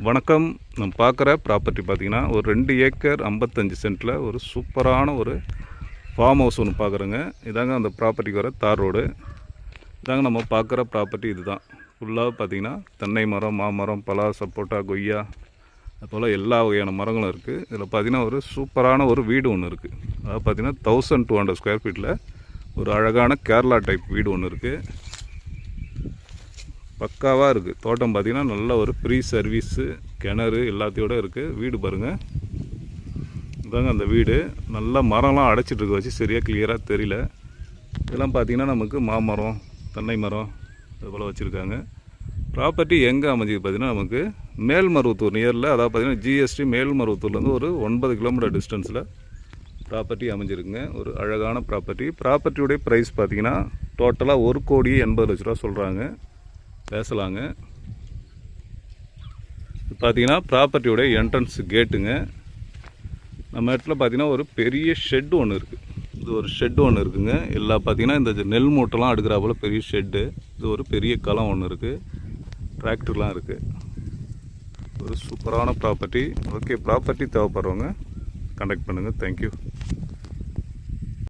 வணக்கம். நம்ம பார்க்குற ப்ராப்பர்ட்டி பார்த்திங்கன்னா ஒரு 2 ஏக்கர் 55 சென்ட்டில் ஒரு சூப்பரான ஒரு ஃபார்ம் ஹவுஸ் ஒன்று பார்க்குறோங்க. இதாங்க அந்த ப்ராப்பர்ட்டிக்கு வர தார் ரோடு. இதாங்க நம்ம பார்க்குற ப்ராப்பர்ட்டி இது தான். ஃபுல்லாக பார்த்திங்கன்னா தென்னை மரம், மாமரம், பலா, சப்போட்டா, கொய்யா அதுபோல் எல்லா வகையான மரங்களும் இருக்குது. இதில் பார்த்திங்கன்னா ஒரு சூப்பரான ஒரு வீடு ஒன்று இருக்குது. அதாவது பார்த்திங்கன்னா 1200 ஸ்கொயர் ஃபீட்டில் ஒரு அழகான கேரளா டைப் வீடு ஒன்று இருக்குது. பக்காவாக இருக்குது. தோட்டம் பார்த்திங்கன்னா நல்ல ஒரு ஃப்ரீ சர்வீஸு, கிணறு எல்லாத்தையோடு இருக்குது. வீடு பாருங்கள், இதாங்க அந்த வீடு. நல்ல மரம்லாம் அடைச்சிட்ருக்கு, வச்சு சரியாக கிளியராக தெரியல. இதெல்லாம் பார்த்திங்கன்னா நமக்கு மாமரம், தென்னை மரம் அதுபோல் வச்சுருக்காங்க. ப்ராப்பர்ட்டி எங்கே அமைஞ்சிது பார்த்திங்கன்னா நமக்கு மேல்மருவத்தூர் நியரில், அதாவது பார்த்திங்கன்னா ஜிஎஸ்டி மேல்மருவத்தூர்லேருந்து ஒரு 9 கிலோமீட்டர் டிஸ்டன்ஸில் ப்ராப்பர்ட்டி அமைஞ்சிருக்குங்க. ஒரு அழகான ப்ராப்பர்ட்டி. ப்ராப்பர்ட்டியுடைய ப்ரைஸ் பார்த்திங்கன்னா டோட்டலாக 1,80,00,000 சொல்கிறாங்க. பேசலாங்க. பார்த்தீங்கன்னா ப்ராப்பர்ட்டியோட என்ட்ரன்ஸ் கேட்டுங்க. நம்ம இடத்துல பார்த்தீங்கன்னா ஒரு பெரிய ஷெட்டு ஒன்று இருக்குது. இது ஒரு ஷெட்டு ஒன்று இருக்குதுங்க. எல்லா பார்த்தீங்கன்னா இந்த நெல் மூட்டைலாம் அடுக்கிறாப்புல பெரிய ஷெட்டு. இது ஒரு பெரிய களம் ஒன்று இருக்குது. டிராக்டர்லாம் இருக்குது. ஒரு சூப்பரான ப்ராப்பர்ட்டி. ஓகே, ப்ராப்பர்ட்டி தேவைப்படுறவங்க கான்டாக்ட் பண்ணுங்கள். தேங்க்யூ.